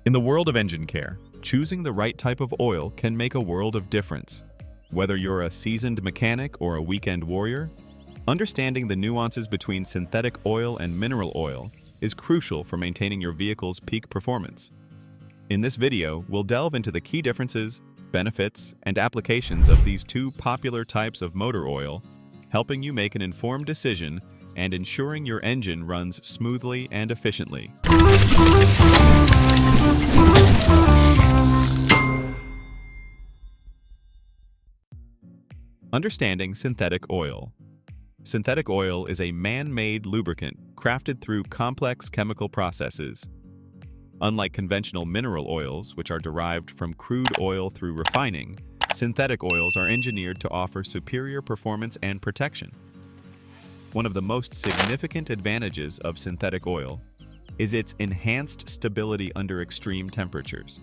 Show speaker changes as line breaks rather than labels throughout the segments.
In the world of engine care, choosing the right type of oil can make a world of difference. Whether you're a seasoned mechanic or a weekend warrior, understanding the nuances between synthetic oil and mineral oil is crucial for maintaining your vehicle's peak performance. In this video, we'll delve into the key differences, benefits, and applications of these two popular types of motor oil, helping you make an informed decision and ensuring your engine runs smoothly and efficiently. Understanding synthetic oil. Synthetic oil is a man-made lubricant crafted through complex chemical processes. Unlike conventional mineral oils, which are derived from crude oil through refining, synthetic oils are engineered to offer superior performance and protection. One of the most significant advantages of synthetic oil is its enhanced stability under extreme temperatures.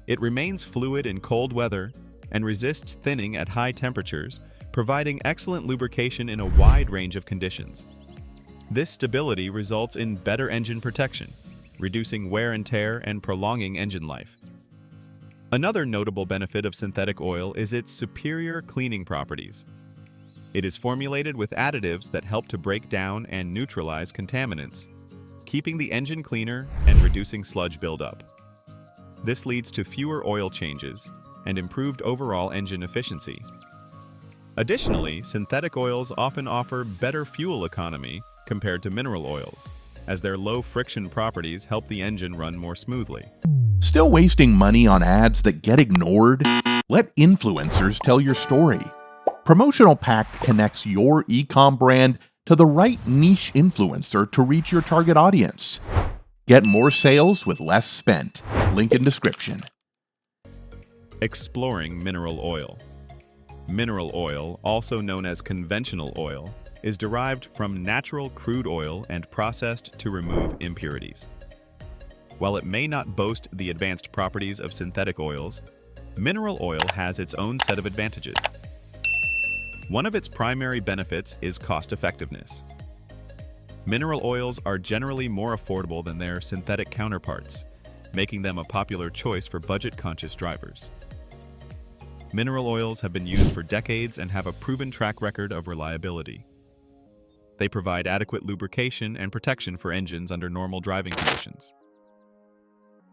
It remains fluid in cold weather and resists thinning at high temperatures, providing excellent lubrication in a wide range of conditions. This stability results in better engine protection, reducing wear and tear and prolonging engine life. Another notable benefit of synthetic oil is its superior cleaning properties. It is formulated with additives that help to break down and neutralize contaminants, keeping the engine cleaner and reducing sludge buildup. This leads to fewer oil changes and improved overall engine efficiency. Additionally, synthetic oils often offer better fuel economy compared to mineral oils, as their low friction properties help the engine run more smoothly.
Still wasting money on ads that get ignored? Let influencers tell your story. Promotional Pact connects your e-com brand to the right niche influencer to reach your target audience. Get more sales with less spent. Link in description.
Exploring mineral oil. Mineral oil, also known as conventional oil, is derived from natural crude oil and processed to remove impurities. While it may not boast the advanced properties of synthetic oils, mineral oil has its own set of advantages. One of its primary benefits is cost-effectiveness. Mineral oils are generally more affordable than their synthetic counterparts, making them a popular choice for budget-conscious drivers. Mineral oils have been used for decades and have a proven track record of reliability. They provide adequate lubrication and protection for engines under normal driving conditions.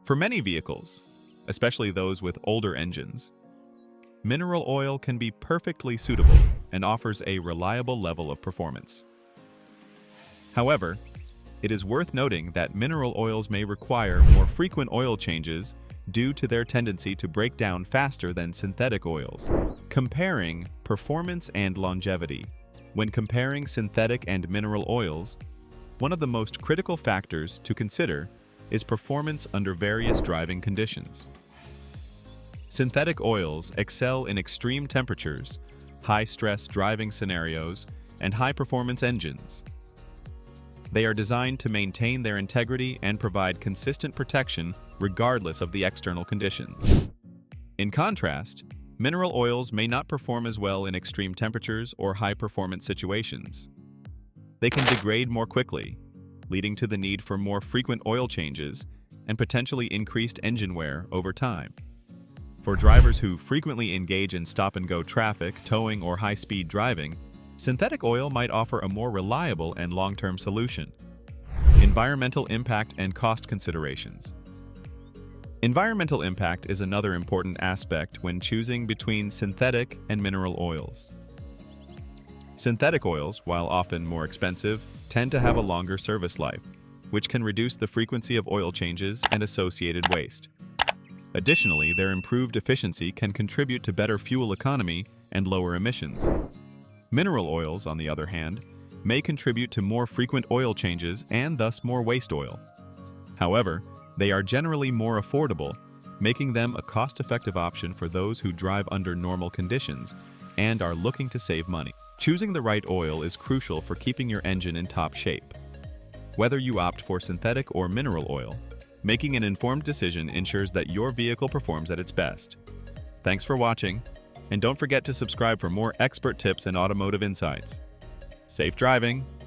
For many vehicles, especially those with older engines, mineral oil can be perfectly suitable and offers a reliable level of performance. However, it is worth noting that mineral oils may require more frequent oil changes due to their tendency to break down faster than synthetic oils. Comparing performance and longevity. When comparing synthetic and mineral oils, one of the most critical factors to consider is performance under various driving conditions. Synthetic oils excel in extreme temperatures, high-stress driving scenarios, and high-performance engines. They are designed to maintain their integrity and provide consistent protection regardless of the external conditions. In contrast, mineral oils may not perform as well in extreme temperatures or high-performance situations. They can degrade more quickly, leading to the need for more frequent oil changes and potentially increased engine wear over time. For drivers who frequently engage in stop-and-go traffic, towing, or high-speed driving, synthetic oil might offer a more reliable and long-term solution. Environmental impact and cost considerations. Environmental impact is another important aspect when choosing between synthetic and mineral oils. Synthetic oils, while often more expensive, tend to have a longer service life, which can reduce the frequency of oil changes and associated waste. Additionally, their improved efficiency can contribute to better fuel economy and lower emissions. Mineral oils, on the other hand, may contribute to more frequent oil changes and thus more waste oil. However, they are generally more affordable, making them a cost-effective option for those who drive under normal conditions and are looking to save money. Choosing the right oil is crucial for keeping your engine in top shape. Whether you opt for synthetic or mineral oil, making an informed decision ensures that your vehicle performs at its best. Thanks for watching, and don't forget to subscribe for more expert tips and automotive insights. Safe driving!